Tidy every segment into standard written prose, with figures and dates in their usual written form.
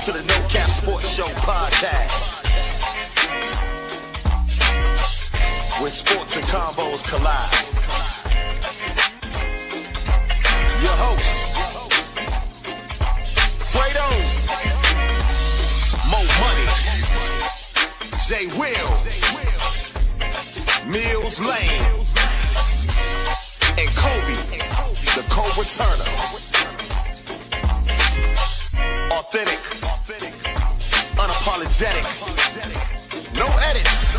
to the No Cap Sports Show podcast, where sports and combos collide. Your host, Fredo, Mo Money, Jay Will, Mills Lane, and Kobe, the Cobra Turner. Authentic, unapologetic, no edits,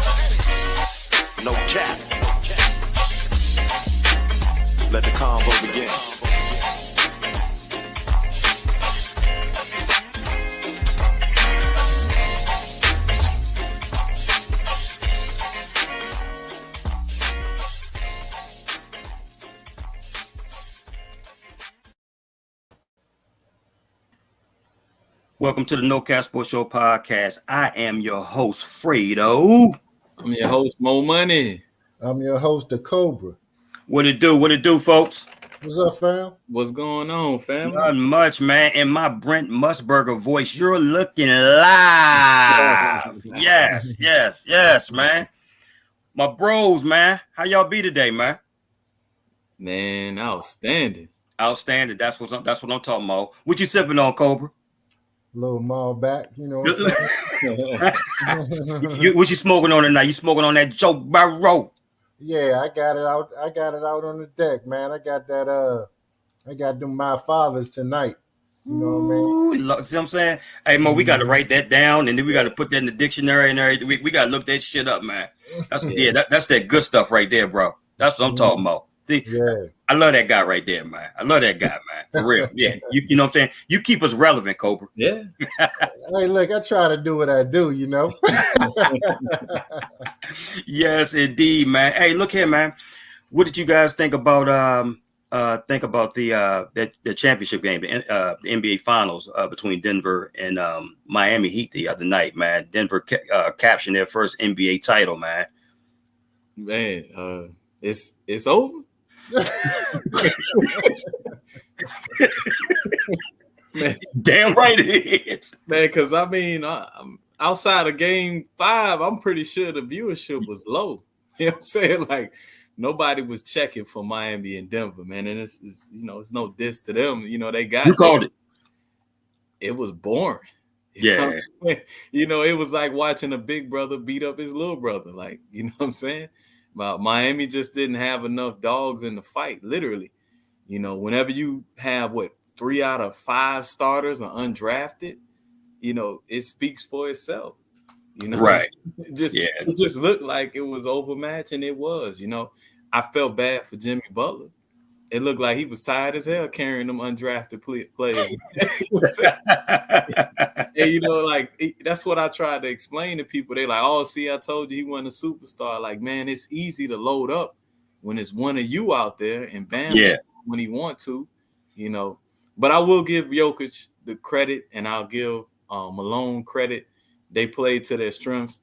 no cap. Let the convo begin. Welcome to the No Cap Sports Show podcast. I am your host, Fredo. I'm your host, Mo Money. I'm your host, the Cobra. What it do? What it do, folks? What's up, fam? What's going on, family? Not much, man. In my Brent Musburger voice, you're looking live. Yes, man. My bros, man. How y'all be today, man? Man, outstanding. Outstanding. That's what I'm talking about. What you sipping on, Cobra? Little mall back, you know what I'm saying? What you smoking on tonight? You smoking on that Joe Barrow? Yeah, I got it out. I got it out on the deck, man. I got that. I got them my fathers tonight. You know what I mean? See what I'm saying? Hey, Mo, we got to write that down, and then we got to put that in the dictionary and everything. We got to look that shit up, man. That's that's that good stuff right there, bro. That's what I'm talking about. See, yeah. I love that guy right there, man. I love that guy, man. For real. Yeah. You know what I'm saying? You keep us relevant, Cobra. Yeah. Hey, look, I try to do what I do, you know? Yes, indeed, man. Hey, look here, man. What did you guys think about the championship game, the NBA Finals between Denver and Miami Heat the other night, man? Denver captured their first NBA title, man. Man, it's over. Man, damn right it is, man. Because I mean, outside of Game 5, I'm pretty sure the viewership was low. You know what I'm saying? Like nobody was checking for Miami and Denver, man. And it's it's no diss to them. You know, they got you called it. It was boring. Yeah, it was like watching a big brother beat up his little brother. Like, you know what I'm saying? But Miami just didn't have enough dogs in the fight, literally. You know, whenever you have 3 out of 5 starters are undrafted, it speaks for itself. Right. It just looked like it was overmatched, and it was. I felt bad for Jimmy Butler. It looked like he was tired as hell carrying them undrafted players. And that's what I tried to explain to people. They like, oh, see, I told you he wasn't a superstar. Like, man, it's easy to load up when it's one of you out there, and Bam when he want to, But I will give Jokic the credit, and I'll give Malone credit. They played to their strengths.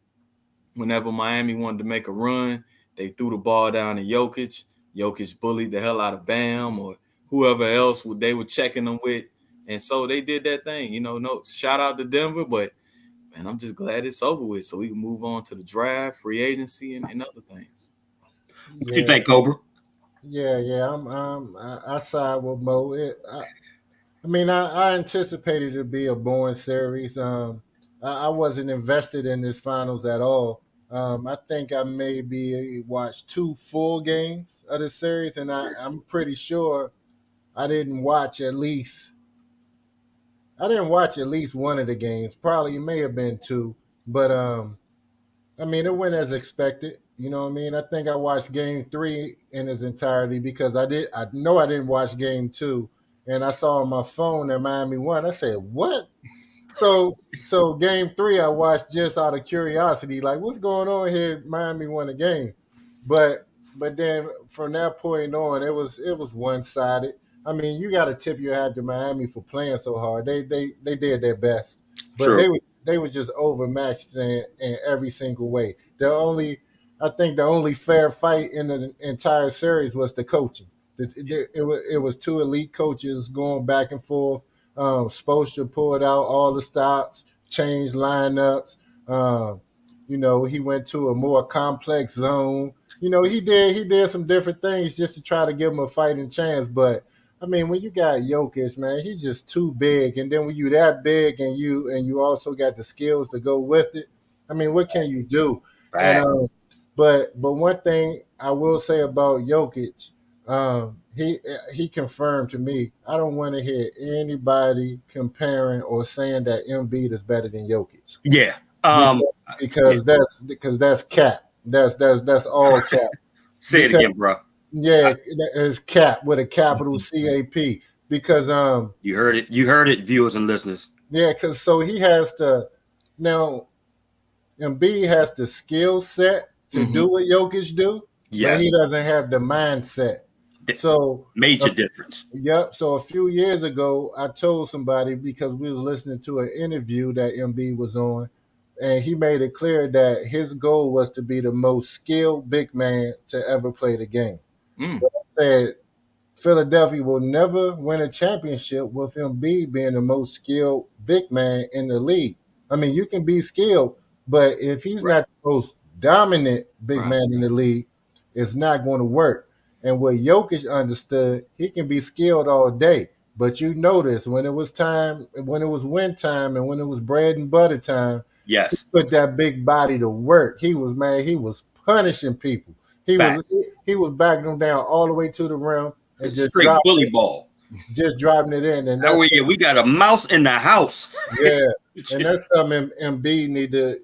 Whenever Miami wanted to make a run, they threw the ball down to Jokic. Jokic bullied the hell out of Bam or whoever else they were checking them with. And so they did that thing. No shout out to Denver, but, man, I'm just glad it's over with so we can move on to the draft, free agency, and other things. What you think, Cobra? Yeah. I side with Mo. I anticipated it to be a boring series. I wasn't invested in this finals at all. I think I maybe watched 2 full games of the series, and I'm pretty sure I didn't watch at least one of the games. Probably it may have been 2, but it went as expected. You know what I mean? I think I watched Game 3 in its entirety because I know I didn't watch Game 2, and I saw on my phone that Miami won. I said, "What?" So Game 3 I watched just out of curiosity, like what's going on here? Miami won a game, but then from that point on, it was one-sided. I mean, you got to tip your hat to Miami for playing so hard. They did their best, but they were just overmatched in every single way. I think the only fair fight in the entire series was the coaching. It was 2 elite coaches going back and forth. Spoelstra pulled out all the stops, changed lineups. He went to a more complex zone. He did some different things just to try to give him a fighting chance. But I mean, when you got Jokic, man, he's just too big. And then when you that big and you also got the skills to go with it, I mean, what can you do? And Right. but one thing I will say about Jokic, he confirmed to me. I don't want to hear anybody comparing or saying that Embiid is better than Jokic Yeah. because, Yeah. that's cap. That's all cap. Say it Because again, bro. yeah, it's cap with a capital CAP. Because You heard it. You heard it, viewers and listeners. yeah, because so he has to now. Embiid has the skill set to do what Jokic do, but Yes. he doesn't have the mindset. So Major difference. yep. So a few years ago, I told somebody because we was listening to an interview that Embiid was on, and he made it clear that his goal was to be the most skilled big man to ever play the game. Mm. Said Philadelphia will never win a championship with Embiid being the most skilled big man in the league. I mean, you can be skilled, but if he's not the most dominant big man in the league, it's not going to work. And what Jokic understood, he can be skilled all day. But you notice when it was time, when it was win time, and when it was bread and butter time, Yes. put that big body to work. He was punishing people. He was backing them down all the way to the rim and just Straight bully ball. just driving it in. And Oh yeah, we got a mouse in the house. yeah, and that's something Embiid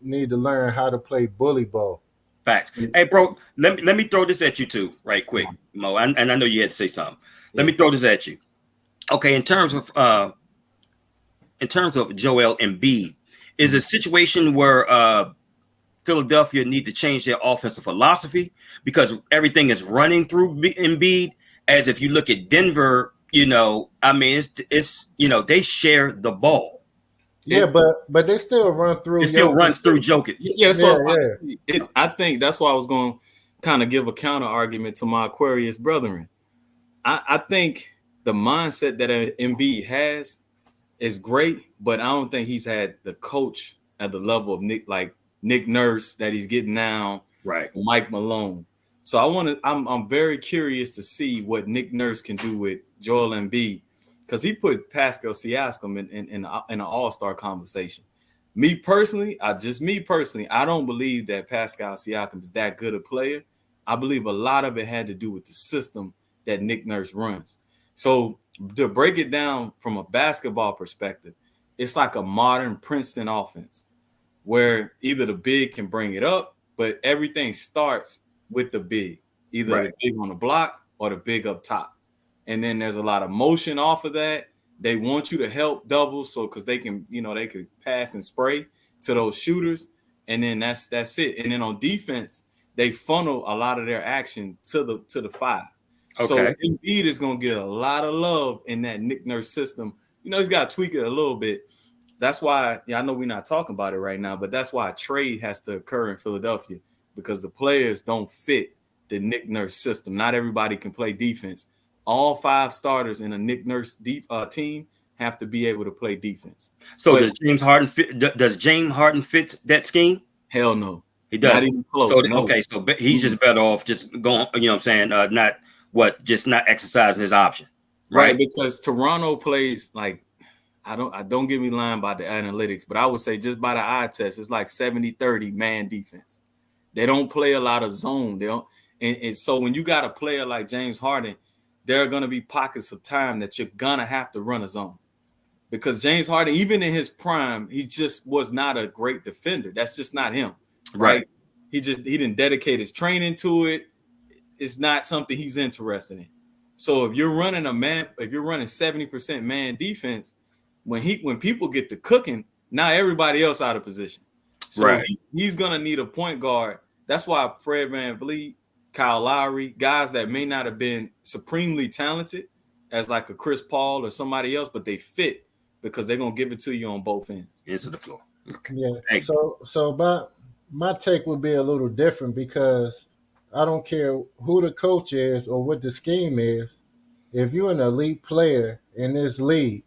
need to learn how to play bully ball. Facts. Hey, bro, let me throw this at you too, right quick, Mo. And I know you had to say something. Let me throw this at you. Okay, in terms of Joel Embiid, is a situation where Philadelphia need to change their offensive philosophy because everything is running through Embiid. As if you look at Denver, I mean, it's they share the ball. Yeah, but they still run through. It still runs through Jokic. Yeah, that's what I think. That's why I was going to kind of give a counter argument to my Aquarius brethren. I think the mindset that Embiid has is great, but I don't think he's had the coach at the level of Nick Nurse that he's getting now, right? Mike Malone. So I'm very curious to see what Nick Nurse can do with Joel Embiid, because he put Pascal Siakam in an all-star conversation. Me personally, I don't believe that Pascal Siakam is that good a player. I believe a lot of it had to do with the system that Nick Nurse runs. So to break it down from a basketball perspective, it's like a modern Princeton offense where either the big can bring it up, but everything starts with the big, either the big on the block or the big up top. And then there's a lot of motion off of that. They want you to help double, so because they can, they could pass and spray to those shooters, and then that's it. And then on defense, they funnel a lot of their action to the five. Okay. So Embiid is going to get a lot of love in that Nick Nurse system. He's got to tweak it a little bit. That's why, I know we're not talking about it right now, but that's why a trade has to occur in Philadelphia, because the players don't fit the Nick Nurse system. Not everybody can play defense. All 5 starters in a Nick Nurse team have to be able to play defense. So does James Harden fit? Does James Harden fit that scheme? Hell no, he doesn't. Not even close. So no. Okay, so he's just better off just going. Just not exercising his option, right? Because Toronto plays like, I don't get me lying about the analytics, but I would say just by the eye test, it's like 70-30 man defense. They don't play a lot of zone. They don't, and so when you got a player like James Harden, there are going to be pockets of time that you're gonna have to run a zone, because James Harden, even in his prime, he just was not a great defender. That's just not him, right? He didn't dedicate his training to it. It's not something he's interested in. So if you're running 70% man defense, when people get to cooking, now everybody else out of position. So he's gonna need a point guard. That's why Fred VanVleet, Kyle Lowry, guys that may not have been supremely talented as like a Chris Paul or somebody else, but they fit because they're gonna give it to you on both ends. Into the floor. Okay. Yeah. So my take would be a little different, because I don't care who the coach is or what the scheme is. If you're an elite player in this league,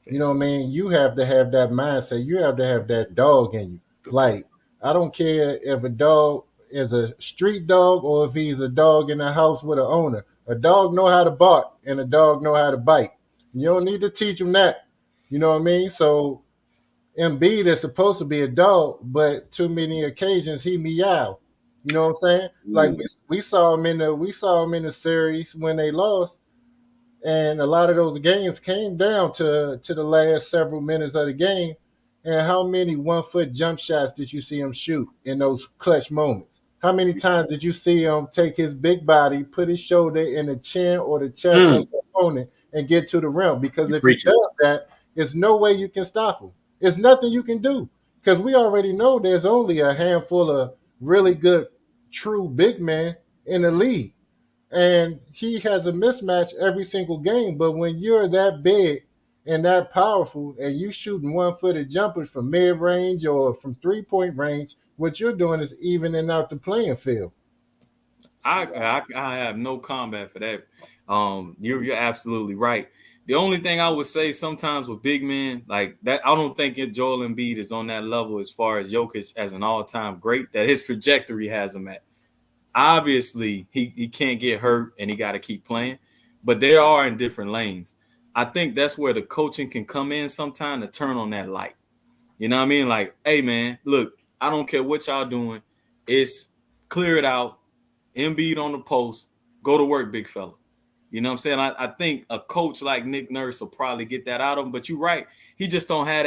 You know what I mean? You have to have that mindset. You have to have that dog in you. Like, I don't care if a dog is a street dog or if he's a dog in the house with an owner. A dog know how to bark and a dog know how to bite. You don't need to teach him that. You know what I mean? So Embiid is supposed to be a dog, but too many occasions he meow. You know what I'm saying? Like we saw him in the series when they lost, and a lot of those games came down to the last several minutes of the game. And how many 1 foot jump shots did you see him shoot in those clutch moments? How many times did you see him take his big body, put his shoulder in the chin or the chest of the opponent and get to the rim? Because if he does that, there's no way you can stop him. There's nothing you can do. Because we already know there's only a handful of really good, true big men in the league. And he has a mismatch every single game. But when you're that big and that powerful and you shooting 1 footed jumpers from mid range or from 3 point range, what you're doing is evening out the playing field. I have no comment for that. You're absolutely right. The only thing I would say sometimes with big men like that, I don't think Joel Embiid is on that level as far as Jokic as an all-time great that his trajectory has him at. Obviously, he can't get hurt and he got to keep playing, but they are in different lanes. I think that's where the coaching can come in sometime to turn on that light. You know what I mean? Like, hey, man, look, I don't care what y'all doing. It's clear it out. Embiid on the post. Go to work, big fella. You know what I'm saying? I think a coach like Nick Nurse will probably get that out of him. But you're right. He just don't have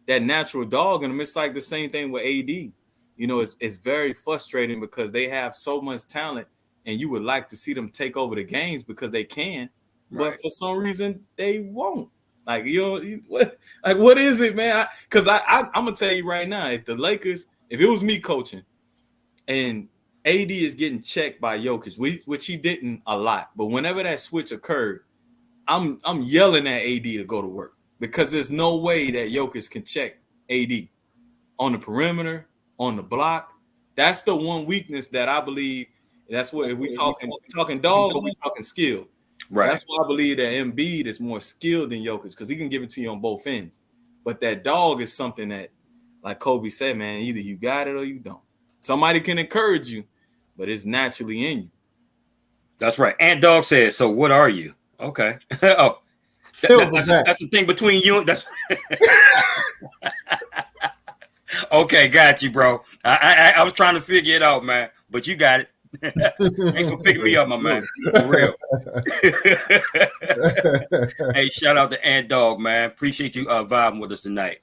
that natural dog in him. It's like the same thing with AD. You know, it's very frustrating because they have so much talent and you would like to see them take over the games because they can, but for some reason they won't. Like, what is it, man? Because I'm gonna tell you right now, if it was me coaching and AD is getting checked by Jokic, which he didn't a lot, but whenever that switch occurred, I'm yelling at AD to go to work because there's no way that Jokic can check AD on the perimeter, on the block. That's the one weakness that I believe. That's what if we talking dog or we talking skill. Right. That's why I believe that Embiid is more skilled than Jokic because he can give it to you on both ends. But that dog is something that, like Kobe said, man, either you got it or you don't. Somebody can encourage you, but it's naturally in you. That's right. Ant Dog says, so what are you? Okay. Oh, that's the thing between you and that's okay, got you, bro. I was trying to figure it out, man, but you got it. Thanks for picking me up, my man. For real. Hey, shout out to Ant Dog, man. Appreciate you vibing with us tonight.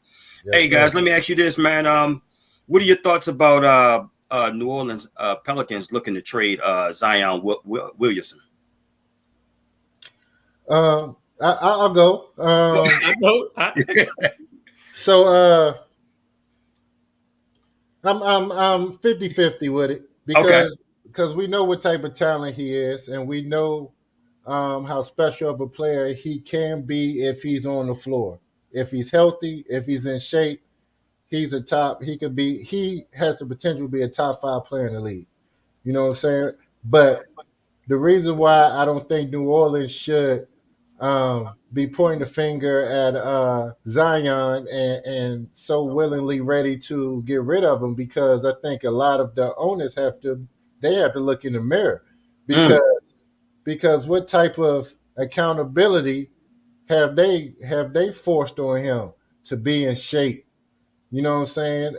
Yes, hey, guys, let me ask you this, man. What are your thoughts about New Orleans Pelicans looking to trade Zion Williamson? I'll go. So I'm 50-50 with it because we know what type of talent he is, and we know how special of a player he can be if he's on the floor. If he's healthy, if he's in shape, he's a top. He has the potential to be a top 5 player in the league. You know what I'm saying? But the reason why I don't think New Orleans should be pointing the finger at Zion and so willingly ready to get rid of him, because I think a lot of the owners have to look in the mirror because what type of accountability have they forced on him to be in shape? You know what I'm saying?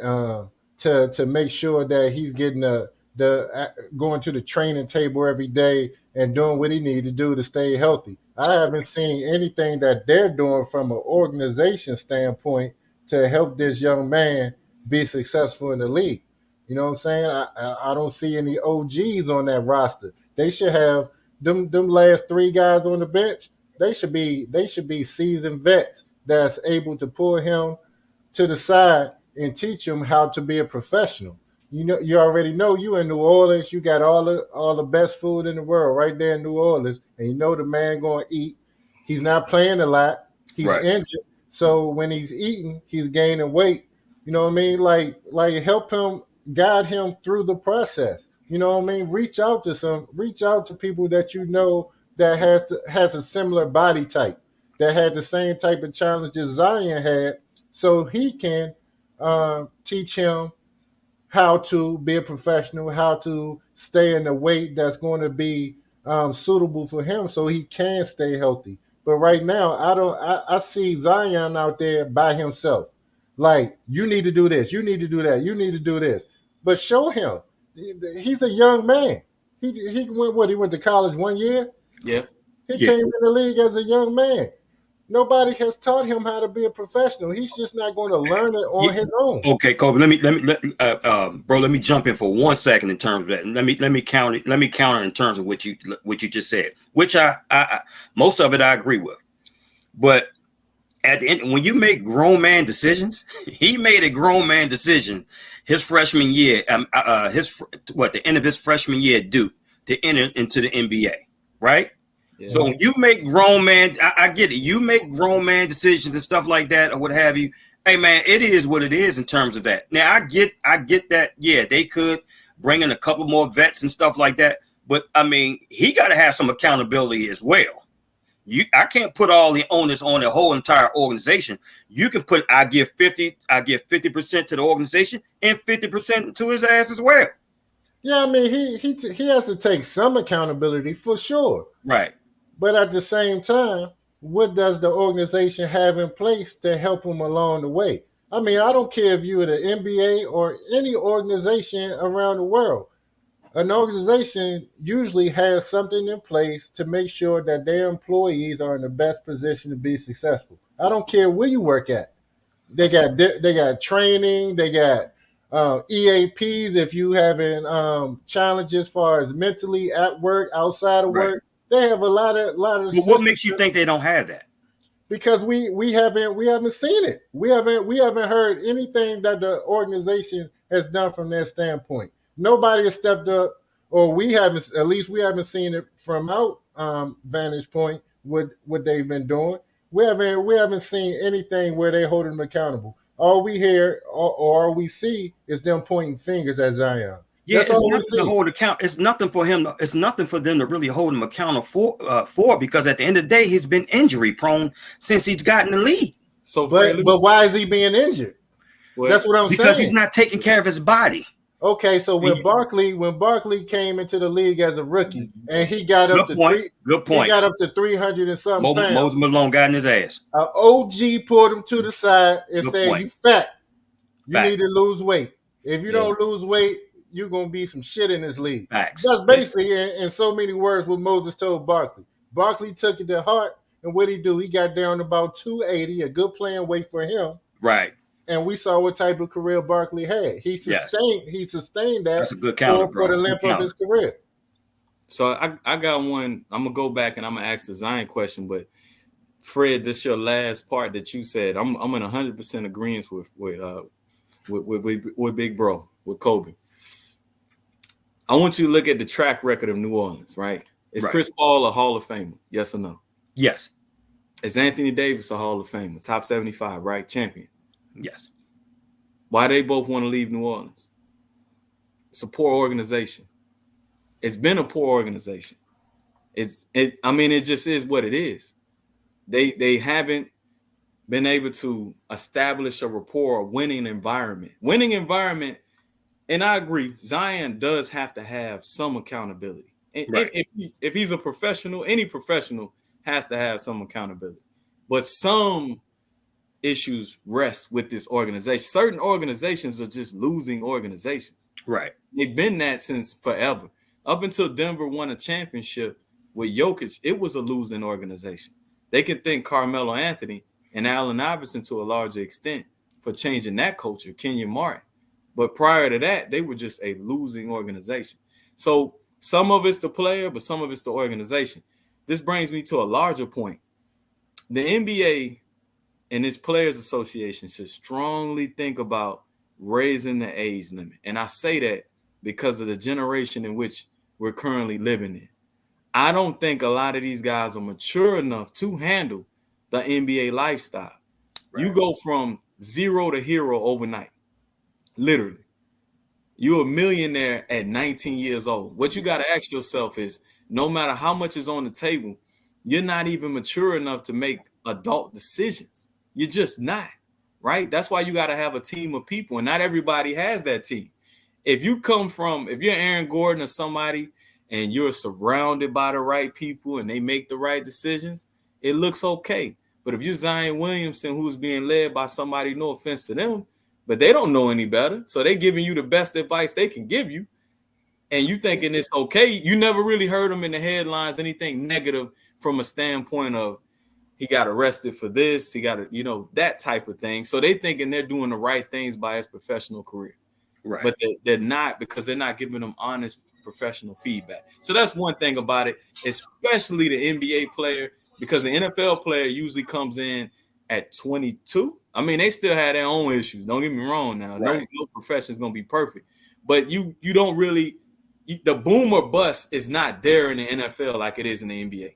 To make sure that he's getting going to the training table every day and doing what he needs to do to stay healthy. I haven't seen anything that they're doing from an organization standpoint to help this young man be successful in the league. You know what I'm saying? I don't see any OGs on that roster. They should have them last 3 guys on the bench. They should be seasoned vets that's able to pull him to the side and teach him how to be a professional. You know, you already know you in New Orleans. You got all the best food in the world right there in New Orleans, and you know the man going to eat. He's not playing a lot. He's injured, so when he's eating, he's gaining weight. You know what I mean? Like help him, guide him through the process. You know what I mean? Reach out to people that you know that has a similar body type. that had the same type of challenges Zion had, so he can teach him how to be a professional, how to stay in the weight that's going to be suitable for him, so he can stay healthy. But right now, I don't. I see Zion out there by himself. Like, you need to do this, you need to do that, you need to do this. But show him. He's a young man. He went what? He went to college 1 year. Yeah. He came in the league as a young man. Nobody has taught him how to be a professional. He's just not going to learn it on his own. Okay, Kobe. Bro. Let me jump in for 1 second in terms of that. And let me counter. Let me counter in terms of what you just said, which I most of it I agree with. But at the end, when you make grown man decisions, he made a grown man decision his freshman year. The end of his freshman year at Duke to enter into the NBA, right? Yeah. So when you make grown man, I get it. You make grown man decisions and stuff like that, or what have you. Hey man, it is what it is in terms of that. Now I get that. Yeah, they could bring in a couple more vets and stuff like that, but I mean, he got to have some accountability as well. I can't put all the onus on the whole entire organization. You can put, I give 50% to the organization and 50% to his ass as well. Yeah, I mean, he has to take some accountability for sure. Right. But at the same time, what does the organization have in place to help him along the way? I mean, I don't care if you're the NBA or any organization around the world. An organization usually has something in place to make sure that their employees are in the best position to be successful. I don't care where you work at. They got training. They got EAPs if you having challenges as far as mentally at work, outside of work. They have a lot of. But what makes you think they don't have that? Because we haven't seen it. We haven't heard anything that the organization has done from that standpoint. Nobody has stepped up, or we haven't seen it from our vantage point. What they've been doing, we haven't seen anything where they hold them accountable. All we hear or all we see is them pointing fingers at Zion. Yeah, it's nothing to hold account. It's nothing for him. It's nothing for them to really hold him accountable for because at the end of the day, he's been injury prone since he's gotten the lead. So, but why is he being injured? Well, that's what I'm saying. Because he's not taking care of his body. Okay, so when Barkley came into the league as a rookie and he got up he got up to 300 and something pounds. Moses Malone got in his ass. An OG pulled him to the side and said, "You fat. You need to lose weight. If you don't lose weight, you're gonna be some shit in this league." Facts. That's basically in so many words what Moses told Barkley. Barkley took it to heart, and what he do? He got down to about 280, a good playing weight for him. Right. And we saw what type of career Barkley had. He sustained that. That's a good counter, for the length of his career. So I got one. I'm gonna go back and I'm gonna ask the Zion question, but Fred, this your last part that you said. I'm in 100% agreement with Big Bro, with Kobe. I want you to look at the track record of New Orleans, right? Is Chris Paul a Hall of Famer? Yes or no? Yes. Is Anthony Davis a Hall of Famer? Top 75, right? Champion. Yes. Why they both want to leave New Orleans? It's a poor organization. It's been a poor organization. It just is what it is. They haven't been able to establish a rapport, a winning environment. And I agree, Zion does have to have some accountability. And if he's a professional, any professional has to have some accountability. But some issues rest with this organization. Certain organizations are just losing organizations. Right. They've been that since forever. Up until Denver won a championship with Jokic, it was a losing organization. They can thank Carmelo Anthony and Allen Iverson to a larger extent for changing that culture, Kenyon Martin. But prior to that, they were just a losing organization. So some of it's the player, but some of it's the organization. This brings me to a larger point. The NBA and its Players Association should strongly think about raising the age limit. And I say that because of the generation in which we're currently living in. I don't think a lot of these guys are mature enough to handle the NBA lifestyle. Right. You go from zero to hero overnight. Literally. You're a millionaire at 19 years old. What you got to ask yourself is, no matter how much is on the table, you're not even mature enough to make adult decisions. You're just not, right? That's why you got to have a team of people, and not everybody has that team. If you're Aaron Gordon or somebody, and you're surrounded by the right people and they make the right decisions, it looks okay. But if you're Zion Williamson, who's being led by somebody, no offense to them, but they don't know any better, so they're giving you the best advice they can give you, and you thinking it's okay, you never really heard them in the headlines, anything negative from a standpoint of he got arrested for this, he got that type of thing. So they thinking they're doing the right things by his professional career. Right. But they're not, because they're not giving them honest professional feedback. So that's one thing about it, especially the NBA player, because the NFL player usually comes in at 22. I mean, they still have their own issues. Don't get me wrong now. Right. No profession is going to be perfect. But you don't really – the boom or bust is not there in the NFL like it is in the NBA.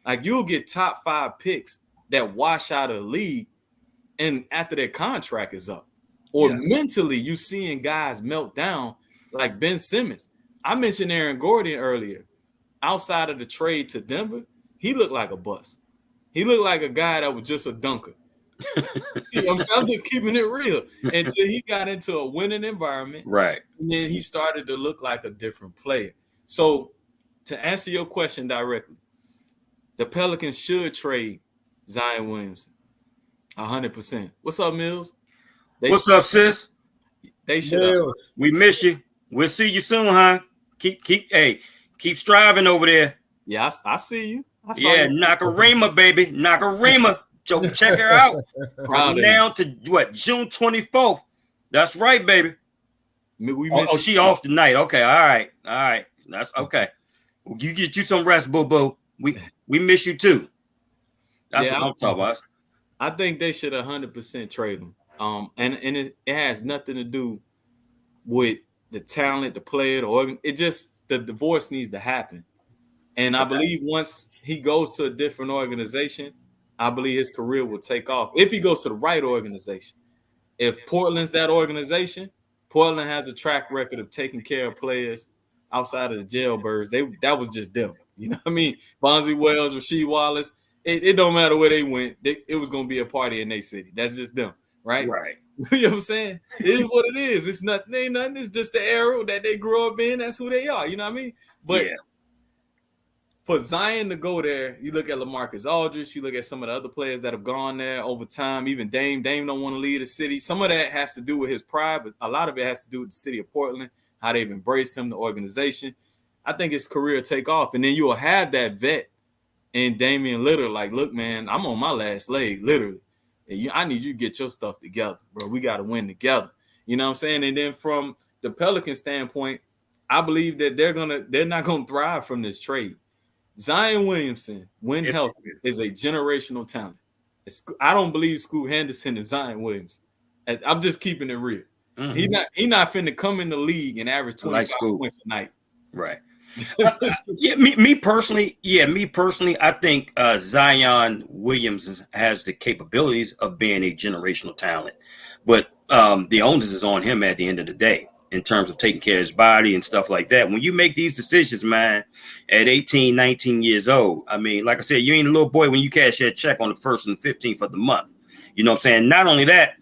Like, you'll get top 5 picks that wash out of the league and after their contract is up. Or mentally, you seeing guys melt down like Ben Simmons. I mentioned Aaron Gordon earlier. Outside of the trade to Denver, he looked like a bust. He looked like a guy that was just a dunker. You know what I'm saying? I'm just keeping it real. Until he got into a winning environment. Right. And then he started to look like a different player. So, to answer your question directly, the Pelicans should trade Zion Williamson 100%. What's up, Mills? What's up, sis? They should. We miss you. We'll see you soon, huh? Keep striving over there. Yeah, I see you. Nakarima, baby. Nakarima. Check her out. From now to June 24th. That's right, baby. She off tonight. Okay, all right. That's okay. You get you some rest, boo. We miss you too. That's what I'm talking about. I think they should 100% trade him. And it has nothing to do with the talent, the player, the organ. It just, the divorce needs to happen. And I believe once he goes to a different organization, I believe his career will take off. If he goes to the right organization. If Portland's that organization, Portland has a track record of taking care of players outside of the jailbirds. That was just them. You know what I mean? Bonzi Wells, Rasheed Wallace. It don't matter where they went. It was going to be a party in their city. That's just them. Right? You know what I'm saying? It is what it is. It's nothing. Ain't nothing. It's just the era that they grew up in. That's who they are. You know what I mean? But for Zion to go there, you look at LaMarcus Aldridge, you look at some of the other players that have gone there over time, even Dame. Dame don't want to leave the city. Some of that has to do with his pride, but a lot of it has to do with the city of Portland, how they've embraced him, the organization. I think his career will take off. And then you'll have that vet and Damian Lillard like, look, man, I'm on my last leg, literally. I need you to get your stuff together, bro. We got to win together. You know what I'm saying? And then from the Pelican standpoint, I believe that they're not gonna thrive from this trade. Zion Williamson, when healthy, is a generational talent. I don't believe Scoot Henderson is Zion Williamson. I'm just keeping it real. Mm-hmm. He not finna come in the league and average 25 points a night. Right. Me personally, I think Zion Williamson has the capabilities of being a generational talent, but the onus is on him at the end of the day in terms of taking care of his body and stuff like that. When you make these decisions, man, at 18, 19 years old, I mean, like I said, you ain't a little boy when you cash that check on the 1st and 15th of the month. You know what I'm saying? Not only that,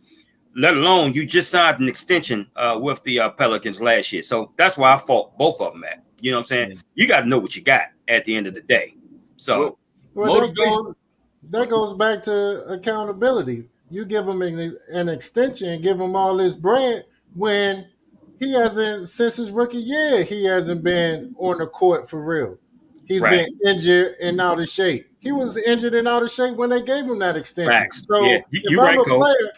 let alone you just signed an extension with the Pelicans last year. So that's why I fought both of them at. You know what I'm saying? Mm-hmm. You got to know what you got at the end of the day. So that goes back to accountability. You give him an extension and give him all this bread when he hasn't, since his rookie year, he hasn't been on the court for real. He's been injured and out of shape. He was injured and out of shape when they gave him that extension. Facts. So if I'm a player,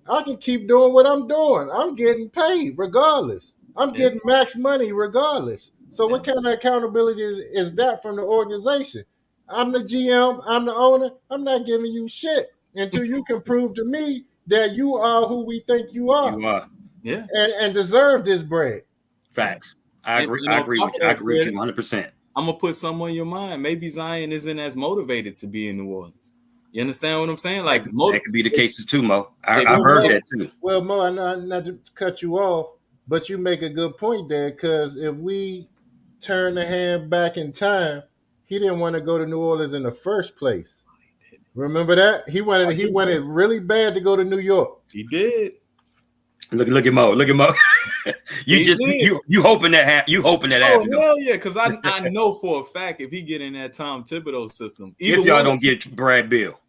I can keep doing what I'm doing. I'm getting paid regardless. I'm getting max money regardless. So what kind of accountability is that from the organization? I'm the GM. I'm the owner. I'm not giving you shit until you can prove to me that you are who we think you are. You are. Yeah. And deserve this bread. Facts. I agree. I agree with you 100%. I'm going to put something on your mind. Maybe Zion isn't as motivated to be in New Orleans. You understand what I'm saying? Like that could be the cases too, Mo. I heard that too. Well, Mo, not to cut you off, but you make a good point there, because if we turn the hand back in time, he didn't want to go to New Orleans in the first place. Remember that? He wanted really bad to go to New York. He did. Look at Mo. Look at Mo. you hoping that you hoping that happens. Hell yeah, because I know for a fact if he get in that Tom Thibodeau system, if y'all don't get Brad Beal,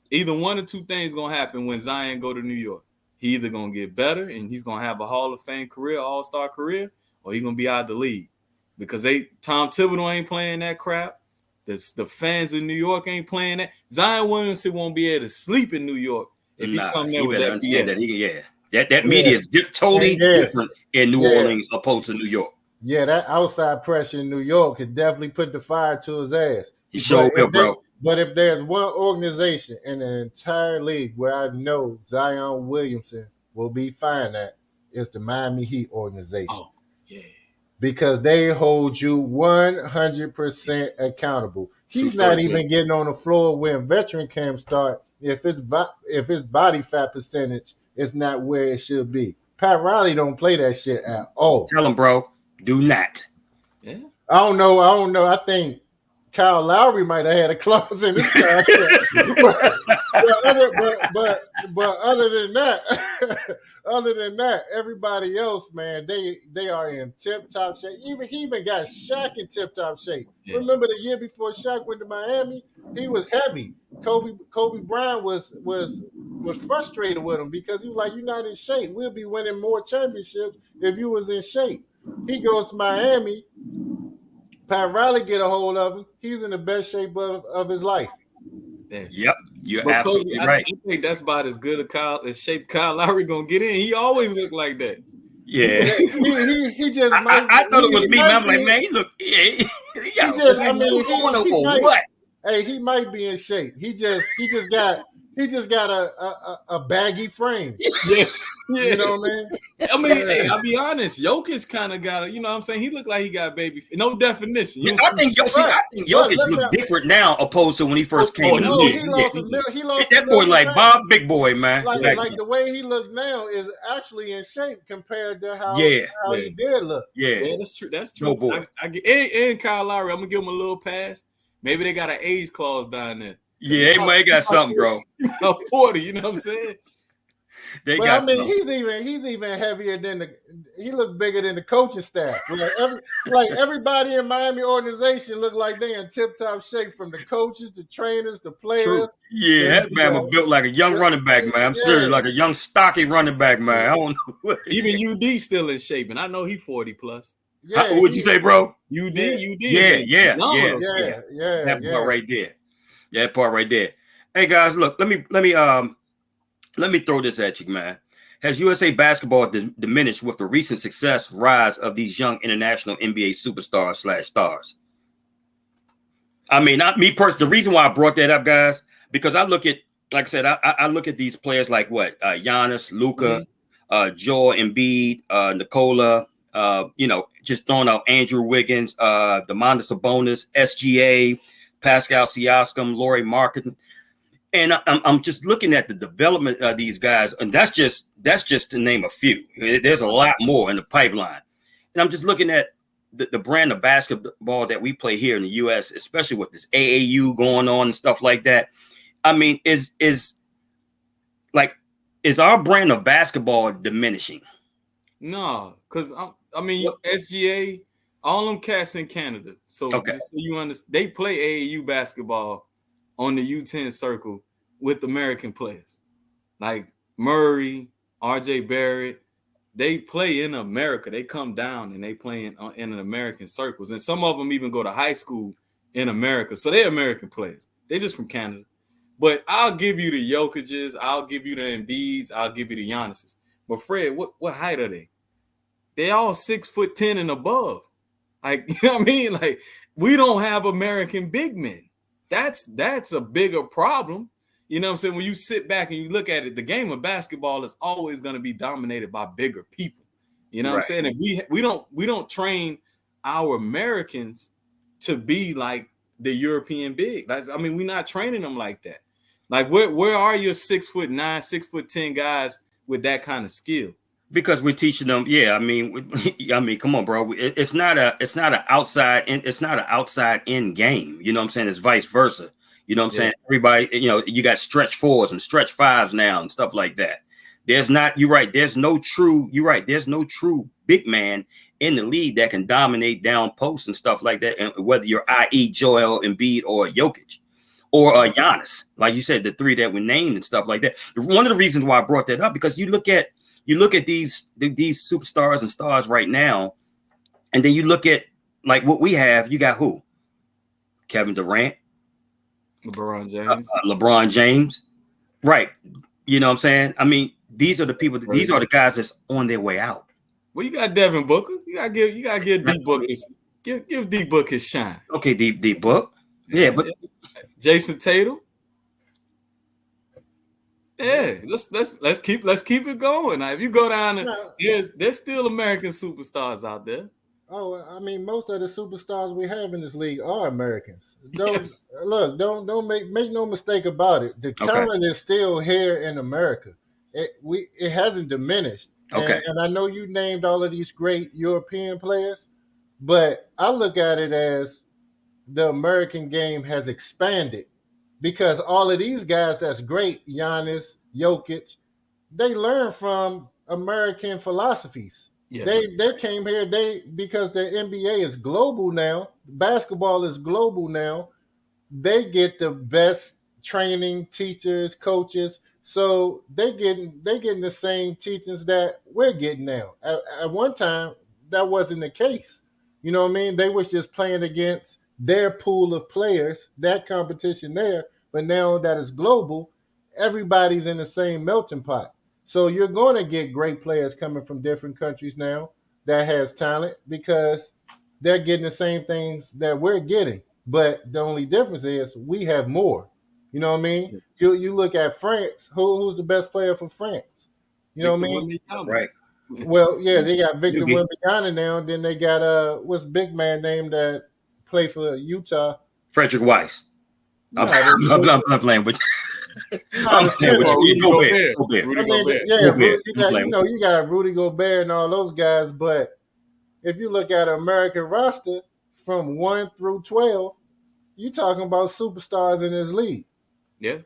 either one or two things gonna happen when Zion go to New York. He either gonna get better and he's gonna have a Hall of Fame career, All-Star career, or he gonna be out of the league because Tom Thibodeau ain't playing that crap. The fans in New York ain't playing that. Zion Williamson won't be able to sleep in New York if he come there with that BS. That media is totally different in New Orleans opposed to New York. Yeah, that outside pressure in New York could definitely put the fire to his ass. He showed up, bro. But if there's one organization in the entire league where I know Zion Williamson will be fine at, it's the Miami Heat organization. Oh, yeah. Because they hold you 100% accountable. He's not even getting on the floor when veteran camp start if his body fat percentage is not where it should be. Pat Riley don't play that shit at all. Tell him, bro, do not. Yeah. I don't know. I think Kyle Lowry might have had a clause in his contract. but other than that, everybody else, man, they are in tip-top shape. He even got Shaq in tip-top shape. Yeah. Remember the year before Shaq went to Miami? He was heavy. Kobe Bryant was frustrated with him because he was like, "You're not in shape. We'll be winning more championships if you was in shape." He goes to Miami. Pat Riley get a hold of him. He's in the best shape of his life. Yeah. Yep, you're absolutely right. I think that's about as good a shape Kyle Lowry gonna get in. He always looked like that. Yeah, he just. I thought it was me. Man, I'm like, man, he look. What? Hey, he might be in shape. He just got a baggy frame. Yeah. You know what I mean? I mean, hey, I'll be honest. Jokic kind of got you know what I'm saying? He looked like he got baby. No definition. I think Jokic look different now opposed to when he first came in the league. He lost that boy like Bob Big Boy, man. Like the way he looks now is actually in shape compared to how he did look. Yeah, that's true. That's true. No boy. And Kyle Lowry, I'm gonna give him a little pass. Maybe they got an age clause down there. Yeah, they might got something, bro. 40, you know what I'm saying? He's even heavier than he looked bigger than the coaching staff. Like everybody in Miami organization look like they in tip-top shape, from the coaches, the trainers, the players. True. Yeah, that man was built like a young running back, man. I'm serious, like a young stocky running back, man. I don't know. Even UD still in shape, and I know he 40 plus. Yeah, what would you say, bro? UD. Yeah. That part right there. That part right there. Hey guys, look, let me throw this at you, man. Has USA basketball diminished with the recent rise of these young international NBA superstars / stars? I mean, not me personally. The reason why I brought that up, guys, because I look at, like I said, I look at these players like Giannis, Luka, Joel Embiid, Nikola, just throwing out Andrew Wiggins, Domantas Sabonis, SGA, Pascal Siakam, Lauri Markkanen. And I'm just looking at the development of these guys, and that's just to name a few. There's a lot more in the pipeline. And I'm just looking at the brand of basketball that we play here in the U.S., especially with this AAU going on and stuff like that. I mean, is our brand of basketball diminishing? No, because SGA, all them cats in Canada. So just so you understand, they play AAU basketball on the U10 circle with American players like Murray, RJ Barrett. They play in America. They come down and they play in an American circles. And some of them even go to high school in America. So they're American players. They're just from Canada. But I'll give you the Jokic's. I'll give you the Embiid's. I'll give you the Giannis's. But Fred, what height are they? They all 6'10" and above. Like, you know what I mean? Like, we don't have American big men. That's a bigger problem. You know what I'm saying? When you sit back and you look at it, the game of basketball is always going to be dominated by bigger people. You know what I'm saying? And we don't train our Americans to be like the European big. We're not training them like that. Like, where are your 6'9", 6'10" guys with that kind of skill? Because we're teaching them. Yeah, I mean, come on, bro. It's not an outside in game. You know what I'm saying? It's vice versa. You know what I'm saying? Everybody, you got stretch fours and stretch fives now and stuff like that. You're right. There's no true big man in the league that can dominate down posts and stuff like that. And whether you're i.e. Joel Embiid or Jokic or Giannis, like you said, the three that were named and stuff like that. One of the reasons why I brought that up, because you look at these superstars and stars right now, and then you look at like what we have. You got who? Kevin Durant, LeBron James, right? You know what I'm saying? I mean, these are the people. These are the guys that's on their way out. Well, you got Devin Booker. You gotta give D Book give D Book his shine. Okay, D Book. Yeah, but Jason Tatum. Yeah, let's keep it going. Now, if you go down, there's still American superstars out there. Oh, I mean, most of the superstars we have in this league are Americans. Don't make no mistake about it. The talent is still here in America. It hasn't diminished. Okay. And I know you named all of these great European players, but I look at it as the American game has expanded because all of these guys that's great, Giannis, Jokic, they learn from American philosophies. Yeah. They came here because the NBA is global now. Basketball is global now. They get the best training, teachers, coaches. So they getting the same teachings that we're getting now. At one time, that wasn't the case. You know what I mean? They was just playing against their pool of players, that competition there. But now that it's global, everybody's in the same melting pot. So you're going to get great players coming from different countries now that has talent because they're getting the same things that we're getting. But the only difference is we have more. You know what I mean? You look at France. Who's the best player for France? You know what I mean? Right. Well, yeah, they got Victor Wembanyama now. And then they got what's big man name that play for Utah? Frederick Weiss. I'm playing with you. I'm saying you got Rudy Gobert and all those guys, but if you look at an American roster from 1 through 12, you're talking about superstars in this league. Yeah.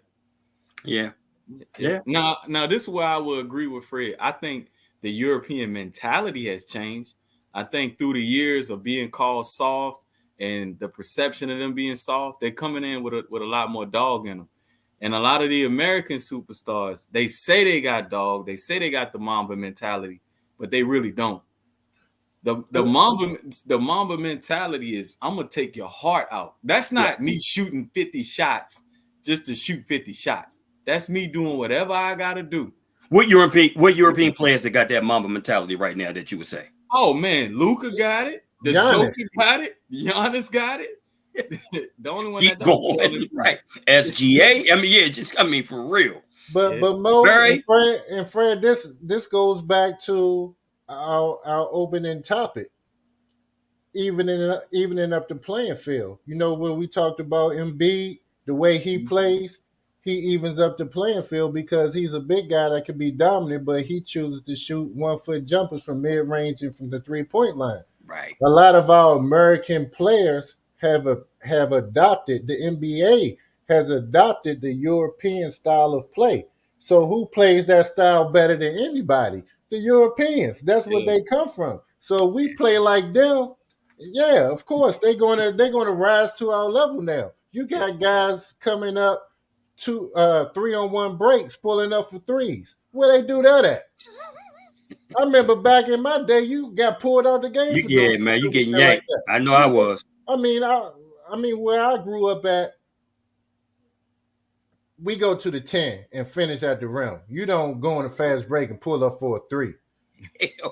Now this is where I will agree with Fred. I think the European mentality has changed. I think through the years of being called soft and the perception of them being soft, they're coming in with a lot more dog in them. And a lot of the American superstars, they say they got dog, they say they got the Mamba mentality, but they really don't. The Mamba mentality is, I'm gonna take your heart out. That's not me shooting 50 shots just to shoot 50 shots. That's me doing whatever I gotta do. What European players that got that Mamba mentality right now that you would say? Oh man, Luka got it. The Joker got it. Giannis got it. The only one that don't right. SGA. For real. But Mo and Fred, this goes back to our opening topic. Evening up the playing field. You know, when we talked about Embiid, the way he plays, he evens up the playing field because he's a big guy that can be dominant, but he chooses to shoot 1-foot jumpers from mid-range and from the 3-point line. Right. A lot of our American players have adopted, the NBA has adopted the European style of play. So who plays that style better than anybody? The Europeans. That's where they come from. So we play like them. Yeah, of course they're gonna rise to our level now. You got guys coming up to 3-on-1 breaks, pulling up for threes. Where they do that at? I remember back in my day, you got pulled out the game. You getting yanked. Like I know I was. I mean, where I grew up at, we go to the 10 and finish at the rim. You don't go on a fast break and pull up for a 3.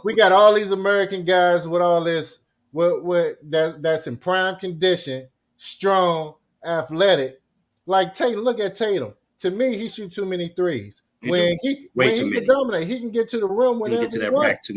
We got all these American guys with all this, that's in prime condition, strong, athletic. Like Tatum, look at Tatum. To me, he shoots too many threes. When he can dominate, he can get to the rim whenever he wants.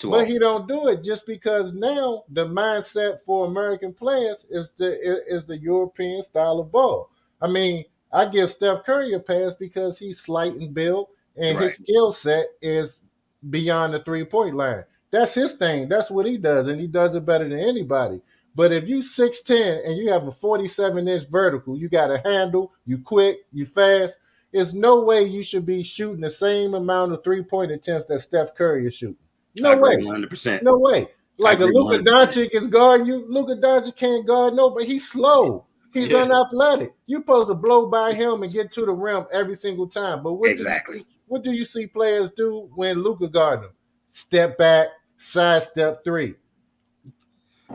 But he don't do it just because now the mindset for American players is the European style of ball. I mean, I give Steph Curry a pass because he's slight in build and his skill set is beyond the 3-point line. That's his thing. That's what he does, and he does it better than anybody. But if you 6'10" and you have a 47-inch vertical, you got a handle, you quick, you fast. There's no way you should be shooting the same amount of 3-point attempts that Steph Curry is shooting. I No agree way. 100%. No way. Like a agree Luka 100%. Doncic is guarding you. Luka Doncic can't guard no, but he's slow. He's unathletic. You're supposed to blow by him and get to the rim every single time. But Exactly. what do you see players do when Luka guarding them? Step back, sidestep three.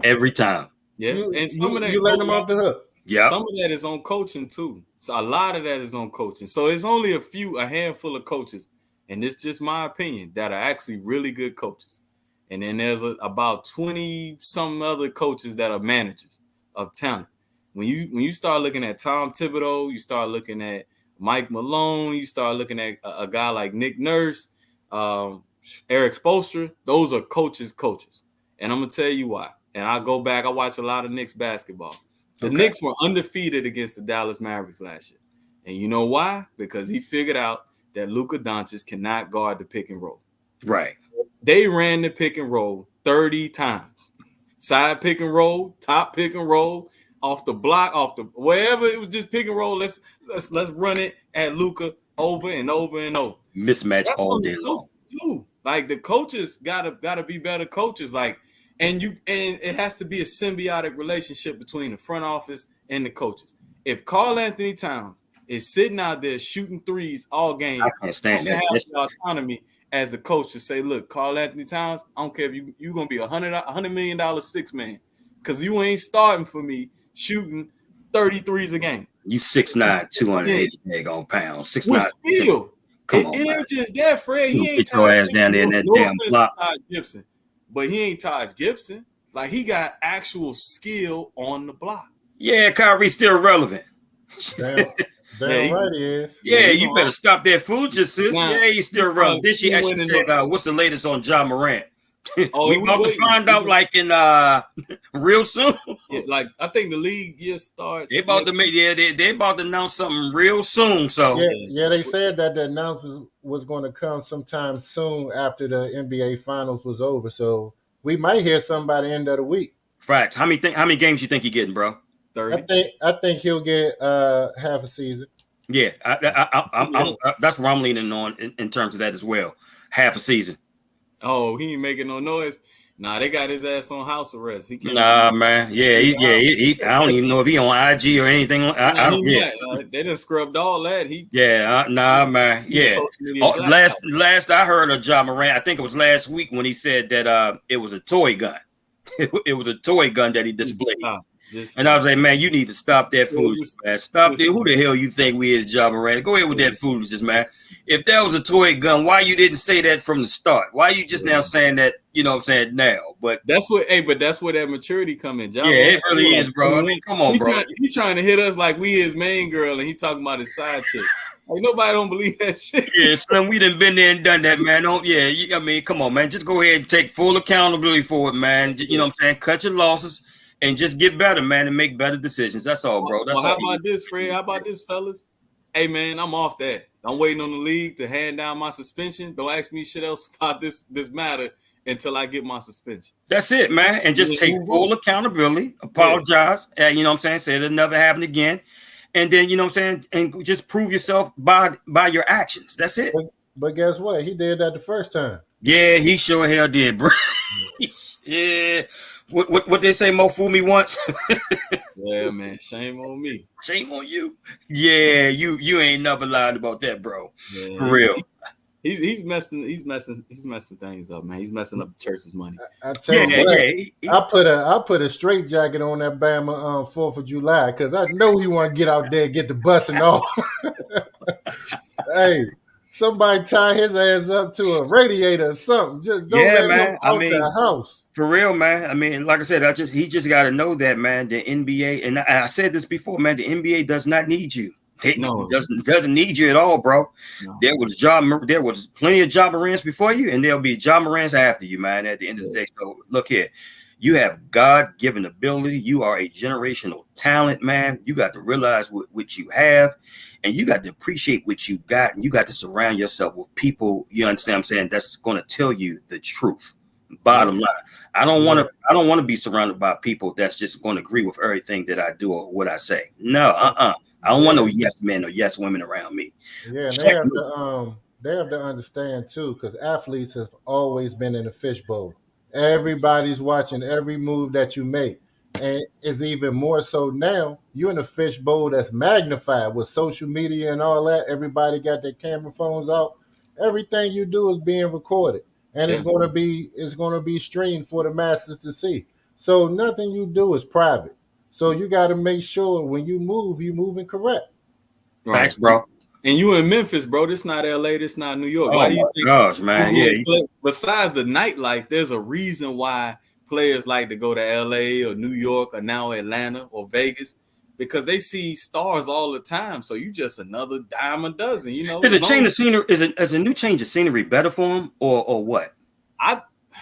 Every time. Yeah, and some of that you let them off the hook. Yeah. Some of that is on coaching too. So a lot of that is on coaching. So it's only a handful of coaches, and it's just my opinion, that are actually really good coaches. And then there's about 20 some other coaches that are managers of talent. When you start looking at Tom Thibodeau, you start looking at Mike Malone, you start looking at a guy like Nick Nurse, Eric Spoelstra, those are coaches. And I'm gonna tell you why. And I go back, I watch a lot of Knicks basketball. The Knicks were undefeated against the Dallas Mavericks last year. And you know why? Because he figured out that Luka Doncic cannot guard the pick and roll. Right. They ran the pick and roll 30 times. Side pick and roll, top pick and roll, off the block, off the wherever it was, just pick and roll. Let's run it at Luka over and over and over. Mismatch all day long. Too. Like the coaches gotta be better coaches. Like, and it has to be a symbiotic relationship between the front office and the coaches. If Karl Anthony Towns is sitting out there shooting threes all game, I can't stand that. have the autonomy as the coach to say, look, Karl Anthony Towns, I don't care if you're gonna be $100 million six man, because you ain't starting for me shooting 33s a game. You 6'9", 280 daggone pounds. 6'9". Well, still, come on, it ain't just that, Fred. He ain't get your ass down there in that damn block. Taj Gibson, but he ain't Taj Gibson. Like, he got actual skill on the block. Yeah, Kyrie's still relevant. Damn right he is. Yeah, you better stop that foolishness, sis. Yeah, he's still relevant. This she actually said, what's the latest on Ja Morant? Oh, we about to find out like in real soon. Yeah, like I think the league year starts. They about to make they about to announce something real soon. So yeah, they said that the announcement was going to come sometime soon after the NBA Finals was over. So we might hear something by the end of the week. Facts. How many games you think you're getting, bro? 30. I think he'll get half a season. Yeah, that's what I'm leaning on in terms of that as well. Half a season. Oh, he ain't making no noise. Nah, they got his ass on house arrest. He can't. Nah, man. Yeah, he I don't even know if he on IG or anything. I don't. Yeah, they done scrubbed all that. Nah, man. Yeah. Last I heard of Ja Morant, I think it was last week when he said that it was a toy gun. It was a toy gun that he displayed. And I was like, man, you need to stop that foolishness, man. Stop that. Who the hell you think we is, Ja Morant? Go ahead with that foolishness, man. If that was a toy gun, why you didn't say that from the start? Why you just now saying that, you know what I'm saying, now? But that's where that maturity come in. Ja it really is, bro. I mean, come on, bro. He trying to hit us like we his main girl and he talking about his side chick. Like, nobody don't believe that shit. Yeah, son, we done been there and done that, man. I mean, come on, man. Just go ahead and take full accountability for it, man. You know what I'm saying? Cut your losses. And just get better, man, and make better decisions. That's all, bro. That's all. How about this, Fred? How about this, fellas? Hey, man, I'm off that. I'm waiting on the league to hand down my suspension. Don't ask me shit else about this matter until I get my suspension. That's it, man. And just take full accountability. Apologize. You know what I'm saying? Say it'll never happen again. And then, you know what I'm saying? And just prove yourself by your actions. That's it. But guess what? He did that the first time. Yeah, he sure hell did, bro. Yeah. What they say, Mo fooled me once. Yeah, man. Shame on me. Shame on you. Yeah, you ain't never lied about that, bro. Yeah, for real. He's messing things up, man. He's messing up the church's money. I tell you what, I put a straight jacket on that Bama 4th of July because I know he want to get out there and get the busing off. Hey. Somebody tie his ass up to a radiator or something. Just don't let him out the house. For real, man. I mean, like I said, he just got to know that, man. The NBA, and I said this before, man. The NBA does not need you. It doesn't need you at all, bro. No. There was plenty of Ja Morants before you, and there'll be Ja Morants after you, man. At the end of the day, so look here. You have God-given ability. You are a generational talent, man. You got to realize what you have, and you got to appreciate what you got, and you got to surround yourself with people, you understand what I'm saying, that's going to tell you the truth. Bottom line, I don't want to be surrounded by people that's just going to agree with everything that I do or what I say. No, I don't want no yes men or yes women around me. Yeah, and they have to understand too, because athletes have always been in a fishbowl. Everybody's watching every move that you make, and it's even more so now. You're in a fishbowl that's magnified with social media and all that. Everybody got their camera phones out. Everything you do is being recorded, and Yeah. it's going to be streamed for the masses to see. So nothing you do is private. So you got to make sure when you moving correct. Right. Thanks, bro. And you in Memphis, bro. This not LA. This not New York. Oh Why do you my think? gosh, man. Yeah. Besides the nightlife, there's a reason why players like to go to LA or New York or now Atlanta or Vegas, because they see stars all the time. So you just another dime a dozen. You know. Is a change of scenery? Is a new change of scenery better for him or what?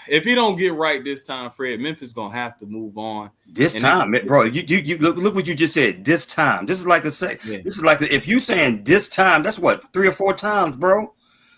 If he don't get right this time, Fred, Memphis gonna have to move on. This time, bro. You look what you just said. This time. This is like the say. Yeah. This is like if you saying this time, that's what 3 or 4 times, bro.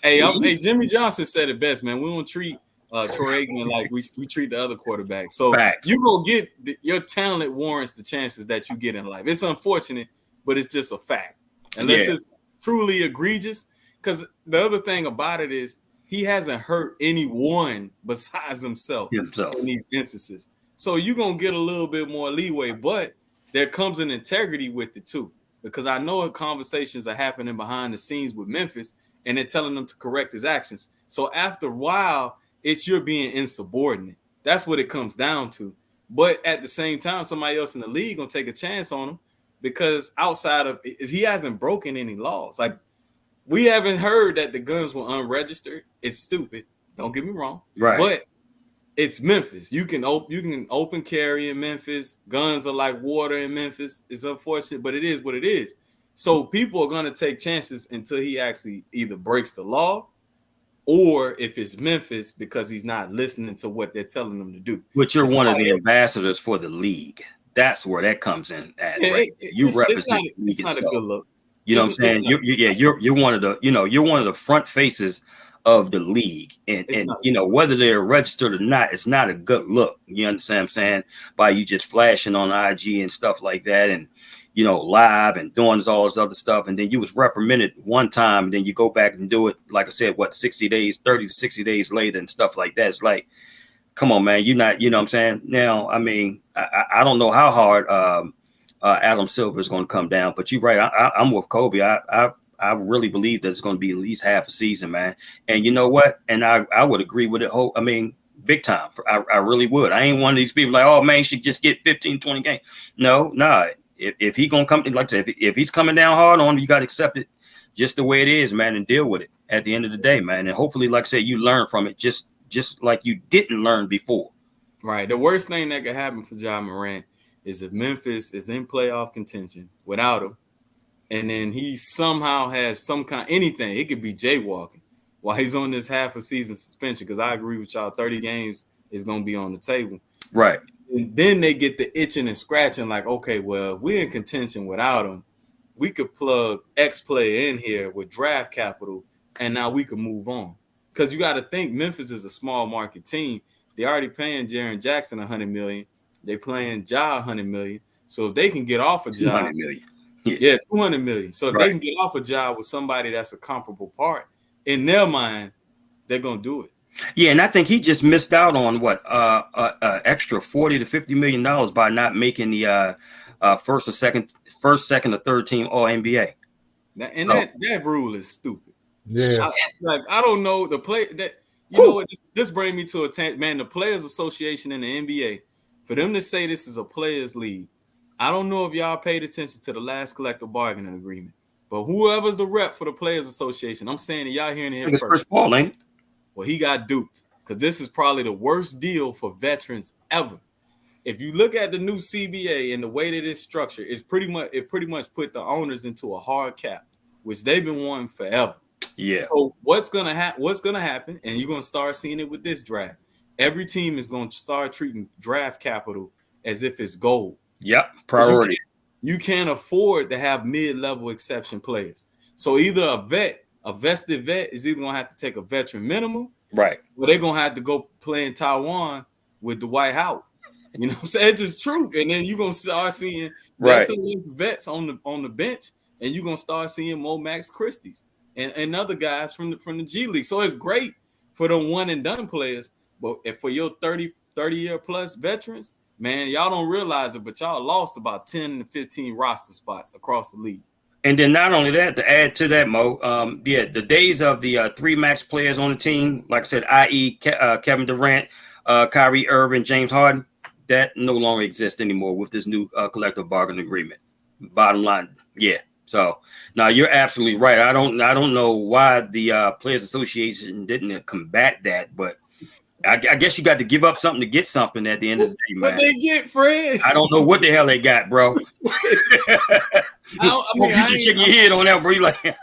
Hey, Jimmy Johnson said it best, man. We don't treat Troy Aikman like we treat the other quarterbacks. So you go get your talent warrants the chances that you get in life. It's unfortunate, but it's just a fact. Unless it's truly egregious. Because the other thing about it is he hasn't hurt anyone besides himself in these instances. So you're going to get a little bit more leeway, but there comes an integrity with it too. Because I know conversations are happening behind the scenes with Memphis and they're telling them to correct his actions. So after a while, it's you're being insubordinate. That's what it comes down to. But at the same time, somebody else in the league going to take a chance on him because outside of he hasn't broken any laws. Like, we haven't heard that the guns were unregistered. It's stupid. Don't get me wrong. Right. But it's Memphis. You can open carry in Memphis. Guns are like water in Memphis. It's unfortunate, but it is what it is. So people are going to take chances until he actually either breaks the law or if it's Memphis because he's not listening to what they're telling him to do. But you're one of the ambassadors for the league. That's where that comes in at. Right? You represent the league. It's not a good look. You know what I'm saying? You're one of the, you're one of the front faces of the league. And whether they're registered or not, it's not a good look. You understand what I'm saying? By you just flashing on IG and stuff like that and, live and doing all this other stuff. And then you was reprimanded one time and then you go back and do it, like I said, 30 to 60 days later and stuff like that. It's like, come on, man, you're not, you know what I'm saying? Now, I mean, I don't know how hard Adam Silver is going to come down, but you're right. I'm with Kobe. I really believe that it's going to be at least half a season, man. And you know what? And I would agree with it. Big time. I really would. I ain't one of these people like, oh man, he should just get 15, 20 games. No. If he gonna come, like I said, if he's coming down hard on him, you got to accept it just the way it is, man, and deal with it at the end of the day, man. And hopefully, like I said, you learn from it just like you didn't learn before. Right. The worst thing that could happen for Ja Morant is if Memphis is in playoff contention without him, and then he somehow has some kind anything. It could be jaywalking while he's on this half a season suspension. Because I agree with y'all, 30 games is going to be on the table. Right. And then they get the itching and scratching like, okay, well, if we're in contention without him, we could plug X player in here with draft capital, and now we can move on. Because you got to think Memphis is a small market team. They're already paying Jaren Jackson $100 million. They're playing Ja $100 million. So if they can get off of Ja, $200 million. Yeah, $200 million. So if they can get off a job with somebody that's a comparable part, in their mind, they're gonna do it. Yeah, and I think he just missed out on extra $40 to $50 million by not making the first, second, or third team All NBA. And that rule is stupid. Yeah, I don't know the play that know what this brings me to man. The Players Association in the NBA, for them to say this is a players' league. I don't know if y'all paid attention to the last collective bargaining agreement, but whoever's the rep for the Players Association, I'm saying that y'all hearing it first. Chris Paul, ain't it? Well, he got duped because this is probably the worst deal for veterans ever. If you look at the new CBA and the way that it's structured, it pretty much put the owners into a hard cap, which they've been wanting forever. Yeah. So what's gonna happen, and you're gonna start seeing it with this draft. Every team is gonna start treating draft capital as if it's gold. Yep, priority. You can't afford to have mid-level exception players. So either a vested vet is either gonna have to take a veteran minimum, Right. Well, they're gonna have to go play in Taiwan with Dwight Howard. You know what I'm saying? It's just true. And then you're gonna start seeing less and less vets on the bench, and you're gonna start seeing more Max Christie's and other guys from the G League. So it's great for the one and done players, but if for your 30 year plus veterans, man, y'all don't realize it, but y'all lost about 10 to 15 roster spots across the league. And then not only that, to add to that, Mo, the days of the 3 max players on the team, like I said, i.e. Kevin Durant, Kyrie Irving, James Harden, that no longer exists anymore with this new collective bargaining agreement. Bottom line, yeah. So now you're absolutely right. I don't know why the Players Association didn't combat that, but I guess you got to give up something to get something at the end of the day, man. What they get, Fred? I don't know what the hell they got, bro. I mean, you just shake your head on that, bro. You like,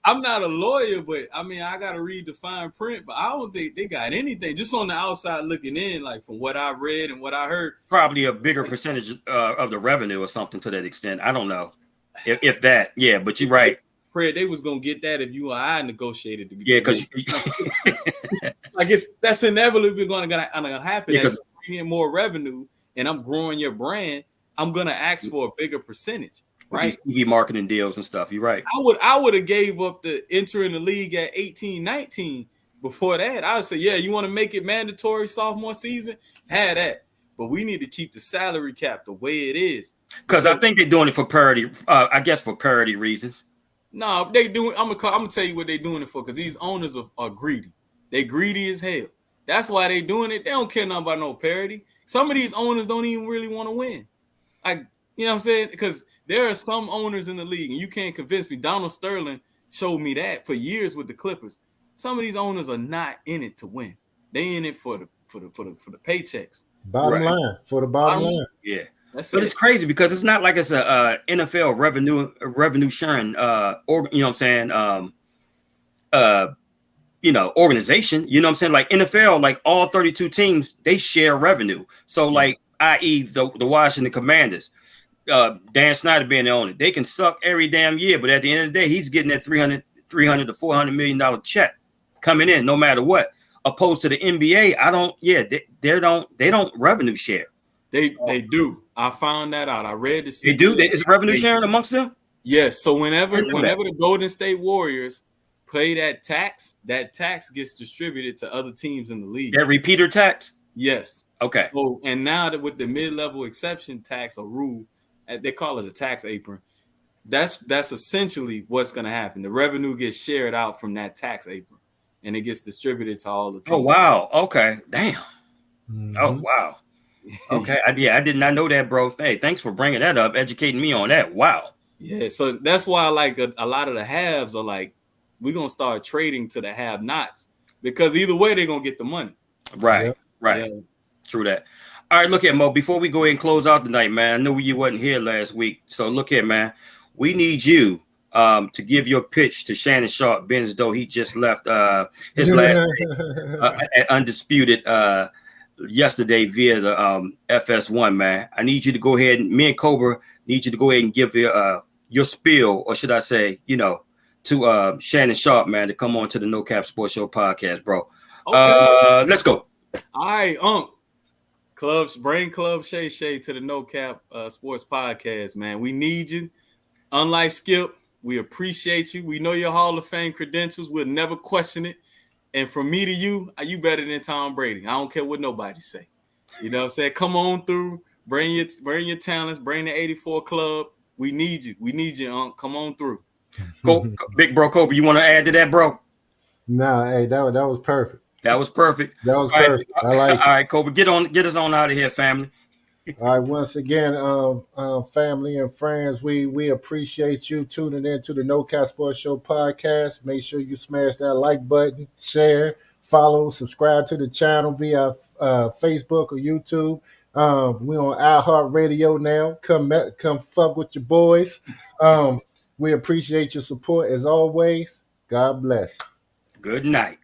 I'm not a lawyer, but I mean, I got to read the fine print, but I don't think they got anything. Just on the outside looking in, like from what I read and what I heard. Probably a bigger percentage of the revenue or something to that extent. I don't know. If that, yeah, but you're right. Fred, they was gonna get that if you or I negotiated. Yeah, because I guess that's inevitably gonna happen. Yeah, as you bring in more revenue and I'm growing your brand, I'm gonna ask for a bigger percentage, right? These TV marketing deals and stuff. You're right. I would have gave up the entering the league at 18, 19. Before that, I would say, yeah, you want to make it mandatory sophomore season? Have that. But we need to keep the salary cap the way it is. Because I think they're doing it for parity. I guess for parity reasons. No, they do. I'm gonna tell you what they're doing it for. Because these owners are greedy. They greedy as hell. That's why they doing it. They don't care nothing about no parity. Some of these owners don't even really want to win. Like, you know what I'm saying? Because there are some owners in the league, and you can't convince me. Donald Sterling showed me that for years with the Clippers. Some of these owners are not in it to win. They in it for the paychecks. Bottom line, for the bottom line. Yeah. But it's crazy because it's not like it's a NFL revenue sharing or you know what I'm saying organization. You know what I'm saying? Like NFL, like all 32 teams, they share revenue. So like i.e. the Washington Commanders, Dan Snyder being the owner, they can suck every damn year, but at the end of the day, he's getting that $300 to $400 million check coming in no matter what. Opposed to the NBA, they don't revenue share. They do. I found that out. I read the. They do. Is revenue sharing amongst them? Yes. So whenever the Golden State Warriors play that tax gets distributed to other teams in the league. That repeater tax. Yes. Okay. So and now that with the mid-level exception tax or rule, they call it a tax apron. That's essentially what's going to happen. The revenue gets shared out from that tax apron, and it gets distributed to all the teams. Oh wow. Okay. Damn. Mm-hmm. Oh wow. Okay. I did not know that, bro. Hey, thanks for bringing that up, educating me on that. Wow. Yeah. So that's why like a lot of the haves are like, we're gonna start trading to the have-nots because either way they're gonna get the money. Right. Yep. Right. Yeah. True that. All right, look here, Mo. Before we go ahead and close out tonight, man, I know you wasn't here last week. So look here, man. We need you to give your pitch to Shannon Sharpe, Ben as though he just left his last at Undisputed yesterday via the FS1, man. I need you to go ahead and me and Cobra need you to go ahead and give your spiel, or should I say, to Shannon Sharpe, man, to come on to the No Cap Sports Show podcast, bro. Okay. Let's go. All right, Brain Club Shay to the No Cap Sports Podcast, man. We need you. Unlike Skip, we appreciate you. We know your Hall of Fame credentials. We'll never question it. And from me to you better than Tom Brady. I don't care what nobody say. You know what I'm saying? Come on through. Bring your talents. Bring the 84 Club. We need you. We need you, Come on through. Go, big bro Kobe. You want to add to that, bro? No, hey, that was perfect. That was perfect. That was perfect. Right. I like it. All right, Kobe, get us on out of here, family. All right, once again, family and friends, we appreciate you tuning in to the No Cap Sports Show podcast. Make sure you smash that like button, share, follow, subscribe to the channel via Facebook or YouTube. We're on iHeartRadio now. Come fuck with your boys. We appreciate your support as always. God bless. Good night.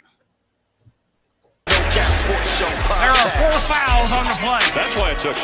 No Cap Sports Show podcast. There are 4 fouls on the play. That's why it took